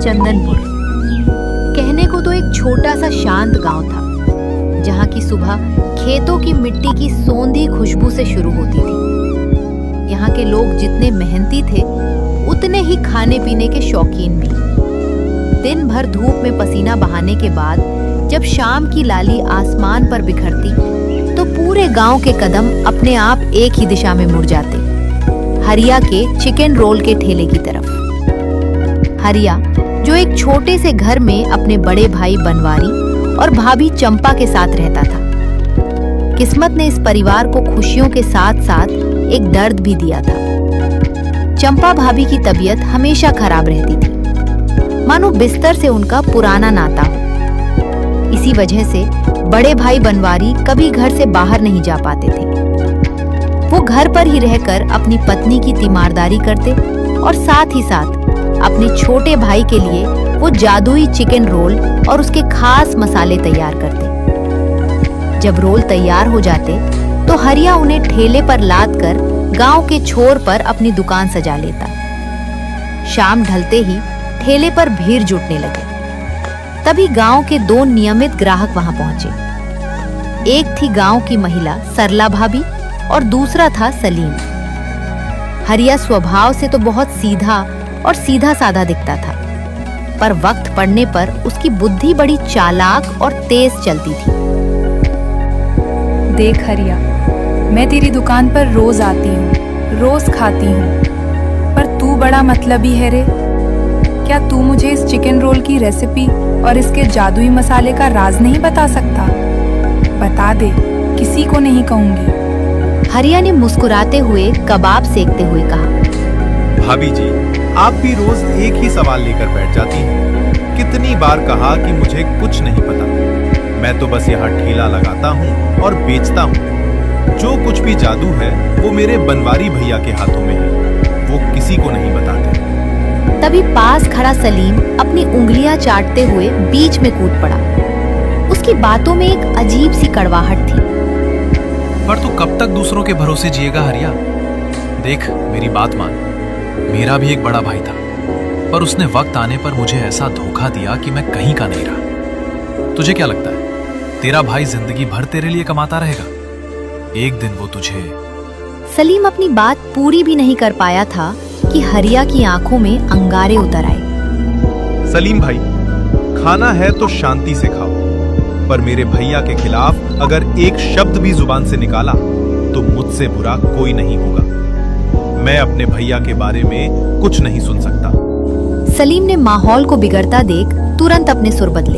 चंदनपुर। कहने को तो एक छोटा सा शांत गांव था, जहां की सुबह खेतों की मिट्टी की सोंधी खुशबू से शुरू होती थी। यहाँ के लोग जितने मेहनती थे, उतने ही खाने पीने के शौकीन भी। दिन भर धूप में पसीना बहाने के बाद जब शाम की लाली आसमान पर बिखरती, तो पूरे गांव के कदम अपने आप एक ही दिशा में मुड़ जाते, हरिया के चिकन रोल के ठेले की तरफ। हरिया, जो एक छोटे से घर में अपने बड़े भाई बनवारी और भाभी चंपा के साथ रहता था। किस्मत ने इस परिवार को खुशियों के साथ साथ एक दर्द भी दिया था। चंपा भाभी की तबीयत हमेशा खराब रहती थी, मानो बिस्तर से उनका पुराना नाता हो। इसी वजह से बड़े भाई बनवारी कभी घर से बाहर नहीं जा पाते थे। वो घर पर ही रहकर अपनी पत्नी की तीमारदारी करते और साथ ही साथ अपने छोटे भाई के लिए वो जादुई चिकन रोल और उसके खास मसाले तैयार करते। जब रोल तैयार हो जाते तो हरिया उन्हें ठेले पर लाद कर गांव के छोर पर अपनी दुकान सजा लेता। शाम ढलते ही ठेले पर भीड़ जुटने लगे। तभी गांव के दो नियमित ग्राहक वहां पहुंचे। एक थी गांव की महिला सरला भाभी और दूसरा था सलीम। हरिया स्वभाव से तो बहुत सीधा और सीधा साधा दिखता था, पर वक्त पड़ने पर उसकी बुद्धि बड़ी चालाक और तेज चलती थी। देख हरिया, मैं तेरी दुकान पर रोज आती हूँ, रोज खाती हूँ, पर तू बड़ा मतलबी है रे। क्या तू मुझे इस चिकन रोल की रेसिपी और इसके जादुई मसाले का राज नहीं बता सकता? बता दे, किसी को नहीं कहूंगी। हरिया ने मुस्कुराते हुए कबाब सेकते हुए कहा, भाभी जी, आप भी रोज एक ही सवाल लेकर बैठ जाती हैं। कितनी बार कहा कि मुझे कुछ नहीं पता। मैं तो बस यहाँ ठेला लगाता हूँ और बेचता हूँ। जो कुछ भी जादू है वो मेरे बनवारी भैया के हाथों में है। वो किसी को नहीं बताते। तभी पास खड़ा सलीम अपनी उंगलियां चाटते हुए बीच में कूद पड़ा। उसकी बातों में एक अजीब सी कड़वाहट थी। पर तू कब तक दूसरों के भरोसे जिएगा हरिया? देख, मेरी बात मान। मेरा भी एक बड़ा भाई था, पर उसने वक्त आने पर मुझे ऐसा धोखा दिया कि मैं कहीं का नहीं रहा। तुझे क्या लगता है तेरा भाई जिंदगी भर तेरे लिए कमाता रहेगा? एक दिन वो तुझे। सलीम अपनी बात पूरी भी नहीं कर पाया था कि हरिया की आंखों में अंगारे उतर आए। सलीम भाई, खाना है तो शांति से खाओ, पर मेरे भैया के खिलाफ अगर एक शब्द भी जुबान से निकाला तो मुझसे बुरा कोई नहीं होगा। मैं अपने भैया के बारे में कुछ नहीं सुन सकता। सलीम ने माहौल को बिगड़ता देख तुरंत अपने सुर बदले।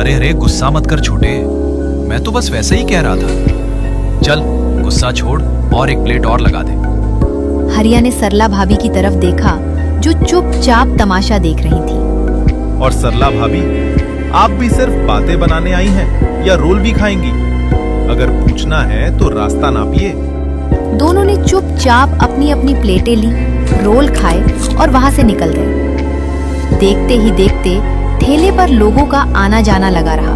अरे अरे, गुस्सा मत कर छोटे, मैं तो बस वैसे ही कह रहा था। चल, गुस्सा छोड़ और एक प्लेट और लगा दे। हरिया ने सरला भाभी की तरफ देखा, जो चुपचाप तमाशा देख रही थी। और सरला भाभी, आप भी सिर्फ बातें बनाने आई हैं या रोल भी खाएंगी? अगर पूछना है तो रास्ता नापिए। दोनों ने चुपचाप अपनी अपनी प्लेटें ली, रोल खाए और वहां से निकल गए। देखते ही देखते ठेले पर लोगों का आना जाना लगा रहा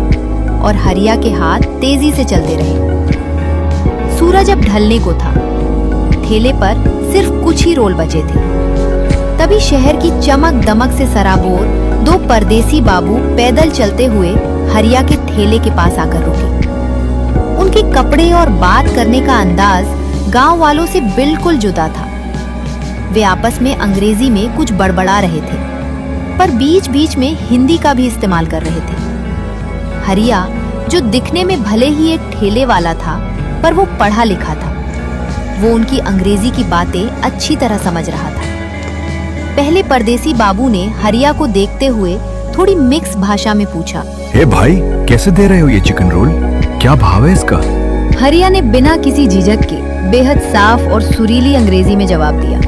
और हरिया के हाथ तेजी से चलते रहे। सूरज अब ढलने को था। ठेले पर सिर्फ कुछ ही रोल बचे थे। तभी शहर की चमक दमक से सराबोर दो परदेसी बाबू पैदल चलते हुए हरिया के ठेले के पास आकर रुके। उनके कपड़े और बात करने का अंदाज गांव वालों से बिल्कुल जुदा था। वे आपस में अंग्रेजी में कुछ बड़बड़ा रहे थे, पर बीच बीच में हिंदी का भी इस्तेमाल कर रहे थे। हरिया, जो दिखने में भले ही एक ठेले वाला था, पर वो पढ़ा लिखा था। वो उनकी अंग्रेजी की बातें अच्छी तरह समझ रहा था। पहले परदेसी बाबू ने हरिया को देखते हुए थोड़ी मिक्स भाषा में पूछा, हे भाई, कैसे दे रहे हो ये चिकन रोल? क्या भाव है इसका? हरिया ने बिना किसी झिझक के बेहद साफ और सुरीली अंग्रेजी में जवाब दिया,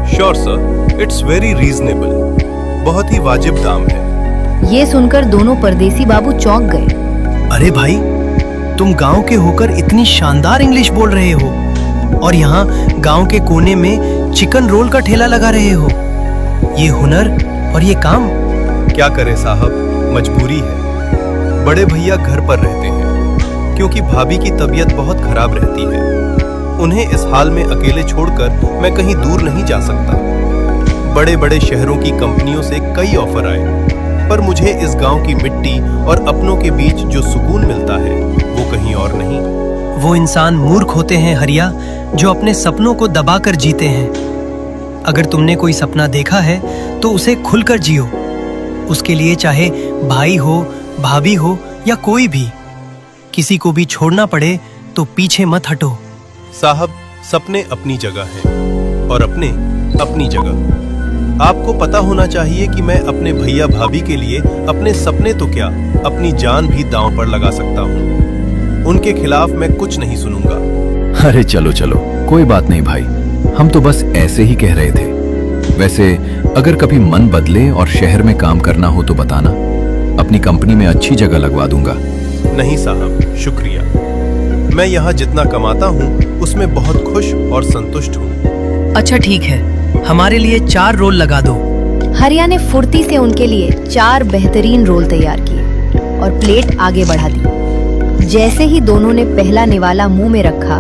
sure sir, it's very reasonable. बहुत ही वाजिब दाम है। ये सुनकर दोनों परदेसी बाबू चौंक गए। अरे भाई, तुम गांव के होकर इतनी शानदार इंग्लिश बोल रहे हो और यहाँ गांव के कोने में चिकन रोल का ठेला लगा रहे हो। ये हुनर और ये काम। क्या करे साहब, मजबूरी है। बड़े भैया घर पर रहते हैं क्योंकि भाभी की तबीयत बहुत खराब रहती है। उन्हें इस हाल में अकेले छोड़कर मैं कहीं दूर नहीं जा सकता। बड़े बड़े शहरों की कंपनियों से कई ऑफर आए, पर मुझे इस गांव की मिट्टी और अपनों के बीच जो सुकून मिलता है वो कहीं और नहीं। वो इंसान मूर्ख होते हैं हरिया, जो अपने सपनों को दबाकर जीते हैं। अगर तुमने कोई सपना देखा है तो उसे खुलकर जियो। उसके लिए चाहे भाई हो, भाभी हो या कोई भी, किसी को भी छोड़ना पड़े तो पीछे मत हटो। साहब, सपने अपनी जगह हैं और अपने अपनी जगह। आपको पता होना चाहिए कि मैं अपने भैया भाभी के लिए अपने सपने तो क्या, अपनी जान भी दांव पर लगा सकता हूँ। उनके खिलाफ मैं कुछ नहीं सुनूंगा। अरे चलो चलो, कोई बात नहीं भाई, हम तो बस ऐसे ही कह रहे थे। वैसे अगर कभी मन बदले और शहर में काम करना हो तो बताना, अपनी कंपनी में अच्छी जगह लगवा दूंगा। नहीं साहब, शुक्रिया। मैं यहाँ जितना कमाता हूँ उसमें बहुत खुश और संतुष्ट हूँ। अच्छा ठीक है, हमारे लिए 4 रोल लगा दो। हरिया ने फुर्ती से उनके लिए 4 बेहतरीन रोल तैयार किए और प्लेट आगे बढ़ा दी। जैसे ही दोनों ने पहला निवाला मुंह में रखा,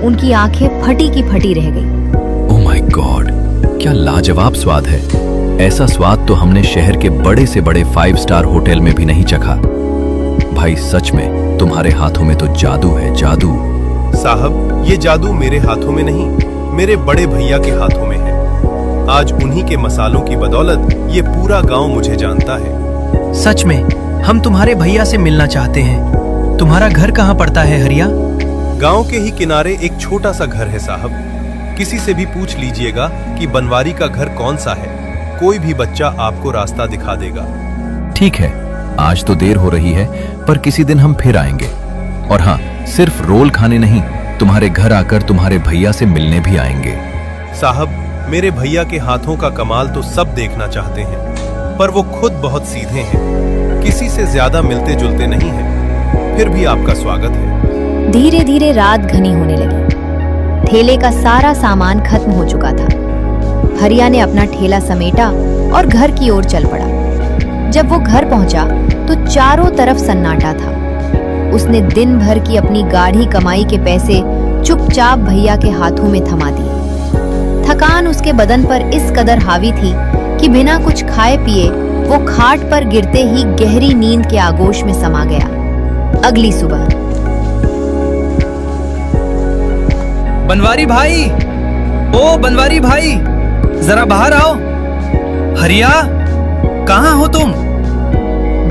उनकी आंखें फटी की फटी रह गई। ओह माय गॉड, क्या लाजवाब स्वाद है। ऐसा स्वाद तो हमने शहर के बड़े से बड़े 5 स्टार होटल में भी नहीं चखा। भाई सच में तुम्हारे हाथों में तो जादू है, जादू। साहब, ये जादू मेरे हाथों में नहीं, मेरे बड़े भैया के हाथों में है। आज उन्हीं के मसालों की बदौलत ये पूरा गांव मुझे जानता है। सच में हम तुम्हारे भैया से मिलना चाहते हैं। तुम्हारा घर कहाँ पड़ता है हरिया? गांव के ही किनारे एक छोटा सा घर है साहब। किसी से भी पूछ लीजिएगा कि बनवारी का घर कौन सा है, कोई भी बच्चा आपको रास्ता दिखा देगा। ठीक है, आज तो देर हो रही है, पर किसी दिन हम फिर आएंगे। और हाँ, सिर्फ रोल खाने नहीं, तुम्हारे घर आकर तुम्हारे भैया से मिलने भी आएंगे। साहब, मेरे भैया के हाथों का कमाल तो सब देखना चाहते हैं, पर वो खुद बहुत सीधे हैं, किसी से ज्यादा मिलते जुलते नहीं हैं। फिर भी आपका स्वागत है। धीरे धीरे रात घनी होने लगी। ठेले का सारा सामान खत्म हो चुका था। हरिया ने अपना ठेला समेटा और घर की ओर चल पड़ा। जब वो घर पहुंचा तो चारों तरफ सन्नाटा था। उसने दिन भर की अपनी गाढ़ी कमाई के पैसे चुपचाप भैया के हाथों में थमा दिए। थकान उसके बदन पर इस कदर हावी थी कि बिना कुछ खाए पिए वो खाट पर गिरते ही गहरी नींद के आगोश में समा गया। अगली सुबह बनवारी भाई, ओ बनवारी भाई, जरा बाहर आओ। हरिया, कहाँ हो तुम?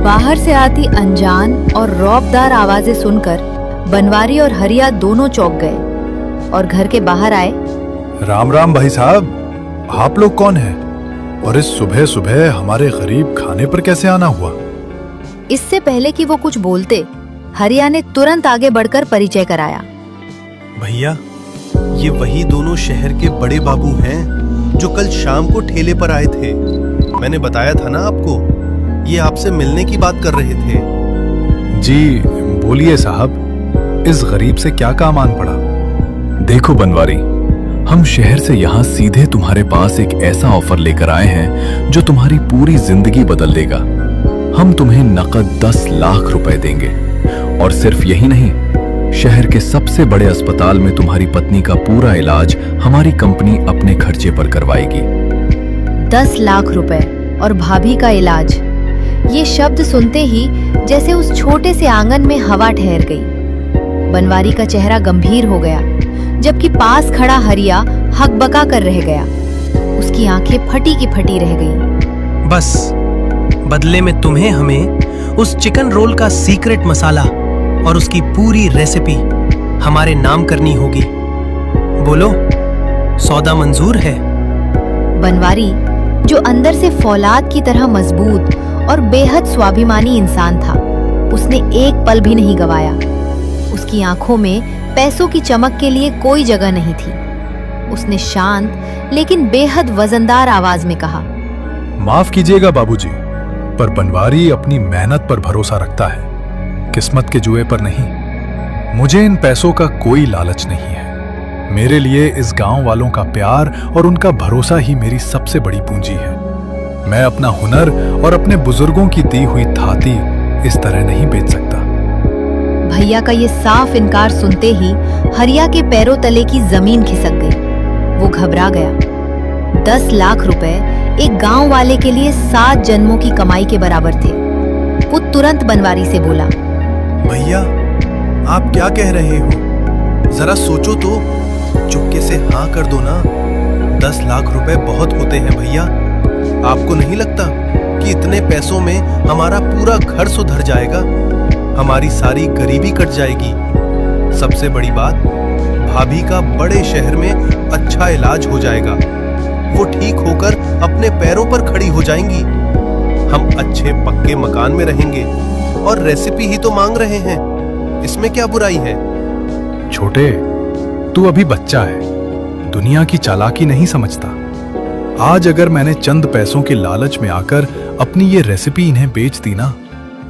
बाहर से आती अनजान और रौबदार आवाजें सुनकर बनवारी और हरिया दोनों चौंक गए और घर के बाहर आए। राम राम भाई साहब, आप लोग कौन हैं? और इस सुबह सुबह हमारे गरीब खाने पर कैसे आना हुआ? इससे पहले कि वो कुछ बोलते, हरिया ने तुरंत आगे बढ़कर परिचय कराया। भैया, ये वही दोनों शहर के बड़े बाबू हैं जो कल शाम को ठेले पर आए थे। मैंने बताया था ना आपको, ये आपसे मिलने की बात कर रहे थे। जी बोलिए साहब, इस गरीब से क्या काम आन पड़ा? देखो बनवारी, हम शहर से यहाँ सीधे तुम्हारे पास एक ऐसा ऑफर लेकर आए हैं जो तुम्हारी पूरी जिंदगी बदल देगा। हम तुम्हें नकद 10 लाख रुपए देंगे, और सिर्फ यही नहीं, शहर के सबसे बड़े अस्पताल में तुम्हारी पत्नी का पूरा इलाज हमारी कंपनी अपने खर्चे पर करवाएगी। 10 लाख रुपए और भाभी का इलाज। ये शब्द सुनते ही जैसे उस छोटे से आंगन में हवा ठहर गई। बनवारी का चेहरा गंभीर हो गया, जबकि पास खड़ा हरिया हकबका कर रह गया। उसकी आंखें फटी की फटी रह गईं। बस बदले में तुम्हें हमें उस चिकन रोल का सीक्रेट मसाला और उसकी पूरी रेसिपी हमारे नाम करनी होगी। बोलो, सौदा मंजूर है? बनवारी, जो अंदर से फौलाद की तरह मजबूत और बेहद स्वाभिमानी इंसान था, उसने एक पल भी नहीं गवाया। उसकी आंखों में पैसों की चमक के लिए कोई जगह नहीं थी। उसने शांत लेकिन बेहद वजनदार आवाज में कहा, माफ कीजिएगा बाबूजी, पर बनवारी अपनी मेहनत पर भरोसा रखता है, किस्मत के जुए पर नहीं। मुझे इन पैसों का कोई लालच नहीं है। मेरे लिए इस गांव वालों का प्यार और उनका भरोसा ही मेरी सबसे बड़ी पूंजी है। मैं अपना हुनर और अपने बुजुर्गों की दी हुई थाती इस तरह नहीं बेच सकता। भैया का ये साफ इनकार सुनते ही हरिया के पैरों तले की जमीन खिसक गई। वो घबरा गया। 10 लाख रुपए एक गांव वाले के लिए 7 जन्मों की कमाई के बराबर थे। वो तुरंत बनवारी से बोला, भैया आप क्या कह रहे हो? जरा सोचो तो, चुपके से हाँ कर दो ना। 10 लाख रुपए बहुत होते हैं भैया। आपको नहीं लगता कि इतने पैसों में हमारा पूरा घर सुधर जाएगा, हमारी सारी गरीबी कट जाएगी। सबसे बड़ी बात, भाभी का बड़े शहर में अच्छा इलाज हो जाएगा। वो ठीक होकर अपने पैरों पर खड़ी हो जाएंगी। हम अच्छे पक्के मकान में रहेंगे और रेसिपी ही तो मांग रहे हैं, इसमें क्या बुराई है? छोटे, तू अभी बच्चा है, दुनिया की चालाकी नहीं समझता। आज अगर मैंने चंद पैसों के लालच में आकर अपनी ये रेसिपी इन्हें बेच दी ना,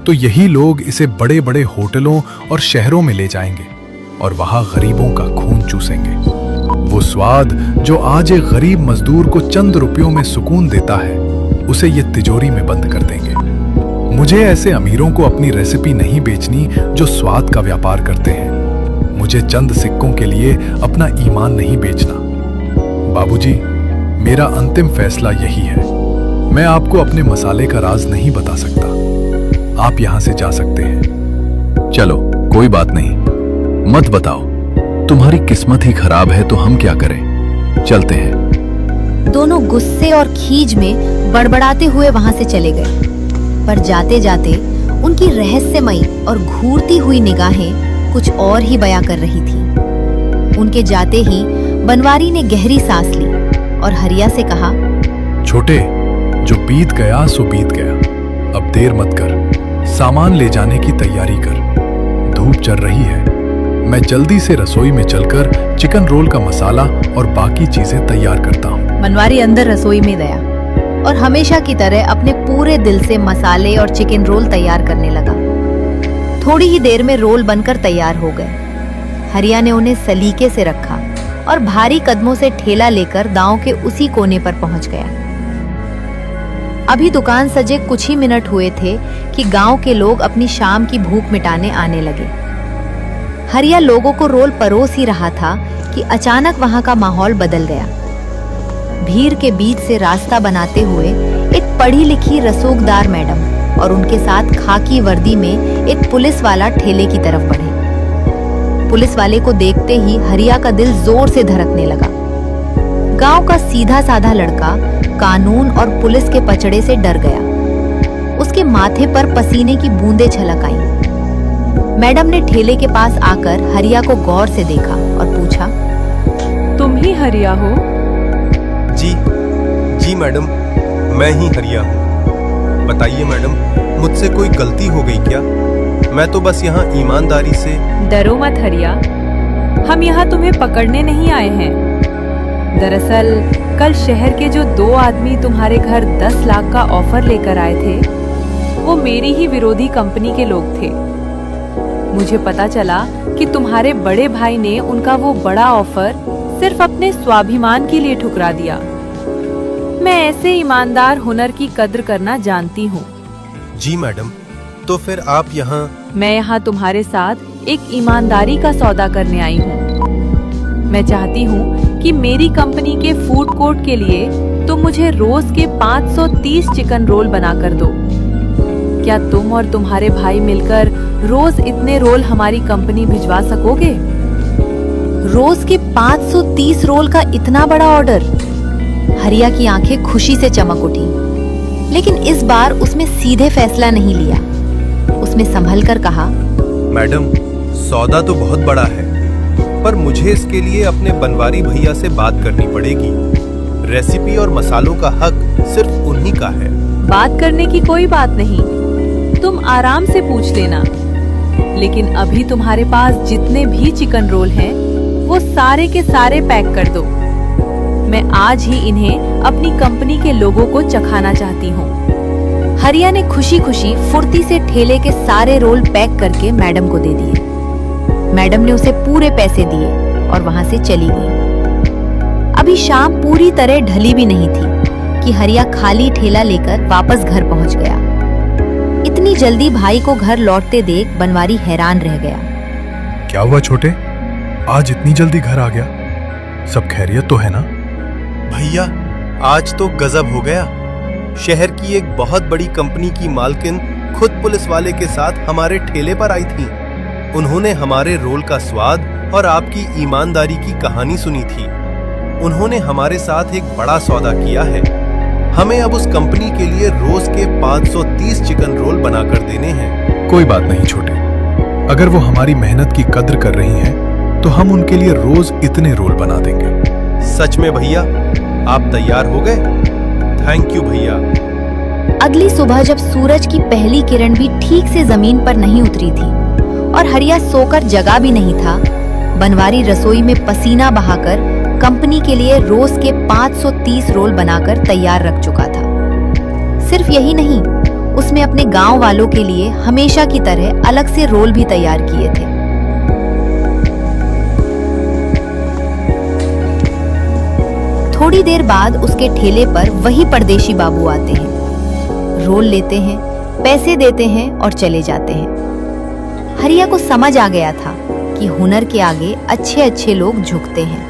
तो यही लोग इसे बड़े बड़े होटलों और शहरों में ले जाएंगे और वहां गरीबों का खून चूसेंगे। वो स्वाद जो आज एक गरीब मजदूर को चंद रुपयों में सुकून देता है, उसे ये तिजोरी में बंद कर देंगे। मुझे ऐसे अमीरों को अपनी रेसिपी नहीं बेचनी जो स्वाद का व्यापार करते हैं। मुझे चंद सिक्कों के लिए अपना ईमान नहीं बेचना। बाबूजी, मेरा अंतिम फैसला यही है। मैं आपको अपने मसाले का राज नहीं बता सकता। आप यहां से जा सकते हैं। चलो, कोई बात नहीं, मत बताओ। तुम्हारी किस्मत ही खराब है तो हम क्या करें? चलते हैं। दोनों गुस्से और खीज में बड़बड़ाते हुए वहां से चले गए। पर जाते जाते उनकी रहस्यमयी और घूरती हुई निगाहें कुछ और ही बयां कर रही थी। उनके जाते ही बनवारी ने गहरी सांस ली और हरिया से कहा, छोटे, जो बीत गया सो बीत गया। अब देर मत कर, सामान ले जाने की तैयारी कर। धूप चल रही है। मैं जल्दी से रसोई में चलकर चिकन रोल का मसाला और बाकी चीजें तैयार करता हूँ। बनवारी अंदर रसोई में गया और हमेशा की तरह अपने पूरे दिल से मसाले और चिकन रोल तैयार करने लगा। थोड़ी ही देर में रोल बनकर तैयार हो गए। हरिया ने उन्हें सलीके से रखा और भारी कदमों से ठेला लेकर गांव के उसी कोने पर पहुंच गया। अभी दुकान सजे कुछ ही मिनट हुए थे कि गांव के लोग अपनी शाम की भूख मिटाने आने लगे। हरिया लोगों को रोल परोस ही रहा था कि अचानक वहां का माहौल बदल गया। भीड़ के बीच से रास्ता बनाते हुए एक पढ़ी लिखी रसूखदार मैडम और उनके साथ खाकी वर्दी में एक पुलिस वाला ठेले की तरफ बढ़े। पुलिस वाले को देखते ही हरिया का दिल जोर से धड़कने लगा। गांव का सीधा साधा लड़का कानून और पुलिस के पचड़े से डर गया। उसके माथे पर पसीने की बूंदें छलक आईं। मैडम ने ठेले के पास आकर हरिया को गौर से देखा और पूछा, तुम ही हरिया हो? जी मैडम, मैं ही हरिया हूँ। बताइए मैडम, मुझसे कोई गलती हो गई क्या? मैं तो बस यहाँ ईमानदारी से। डरो मत हरिया, हम यहाँ तुम्हें पकड़ने नहीं आए हैं। दरअसल कल शहर के जो 2 आदमी तुम्हारे घर 10 लाख का ऑफर लेकर आए थे, वो मेरी ही विरोधी कंपनी के लोग थे। मुझे पता चला कि तुम्हारे बड़े भाई ने उनका वो बड़ा ऑफर सिर्फ अपने स्वाभिमान के लिए ठुकरा दिया। मैं ऐसे ईमानदार हुनर की कद्र करना जानती हूँ। जी मैडम, तो फिर आप यहाँ? मैं यहाँ तुम्हारे साथ एक ईमानदारी का सौदा करने आई हूँ। मैं चाहती हूँ कि मेरी कंपनी के फूड कोर्ट के लिए तुम मुझे रोज के 530 चिकन रोल बना कर दो। क्या तुम और तुम्हारे भाई मिलकर रोज इतने रोल हमारी कंपनी भिजवा सकोगे? रोज के 530 रोल का इतना बड़ा ऑर्डर? हरिया की आंखें खुशी से चमक उठी, लेकिन इस बार उसने सीधे फैसला नहीं लिया। उसने संभल कर कहा, मैडम, सौदा तो बहुत बड़ा है, पर मुझे इसके लिए अपने बनवारी भैया से बात करनी पड़ेगी। रेसिपी और मसालों का हक सिर्फ उन्हीं का है। बात करने की कोई बात नहीं, तुम आराम से पूछ लेना। लेकिन अभी तुम्हारे पास जितने भी चिकन रोल हैं, वो सारे के सारे पैक कर दो। मैं आज ही इन्हें अपनी कंपनी के लोगों को चखाना चाहती हूँ। हरिया ने खुशी खुशी फुर्ती से ठेले के सारे रोल पैक करके मैडम को दे दिए। मैडम ने उसे पूरे पैसे दिए और वहां से चली गई। अभी शाम पूरी तरह ढली भी नहीं थी कि हरिया खाली ठेला लेकर वापस घर पहुंच गया। इतनी जल्दी भाई को घर लौटते देख बनवारी हैरान रह गया। क्या हुआ छोटे, आज इतनी जल्दी घर आ गया? सब खैरियत तो है ना? भैया, आज तो गजब हो गया। शहर की एक बहुत बड़ी कंपनी की मालकिन खुद पुलिस वाले के साथ हमारे ठेले पर आई थी। उन्होंने हमारे रोल का स्वाद और आपकी ईमानदारी की कहानी सुनी थी। उन्होंने हमारे साथ एक बड़ा सौदा किया है। हमें अब उस कंपनी के लिए रोज के 530 चिकन रोल बनाकर देने हैं। कोई बात नहीं छोटे, अगर वो हमारी मेहनत की कद्र कर रही हैं, तो हम उनके लिए रोज इतने रोल बना देंगे। सच में भैया, आप तैयार हो गए? थैंक यू भैया। अगली सुबह जब सूरज की पहली किरण भी ठीक से जमीन पर नहीं उतरी थी और हरिया सोकर जगा भी नहीं था, बनवारी रसोई में पसीना बहाकर कंपनी के लिए रोज के 530 रोल बनाकर तैयार रख चुका था। सिर्फ यही नहीं, उसने अपने गांव वालों के लिए हमेशा की तरह अलग से रोल भी तैयार किए थे। थोड़ी देर बाद उसके ठेले पर वही परदेशी बाबू आते हैं, रोल लेते हैं, पैसे देते हैं और चले जाते हैं। हरिया को समझ आ गया था कि हुनर के आगे अच्छे अच्छे लोग झुकते हैं।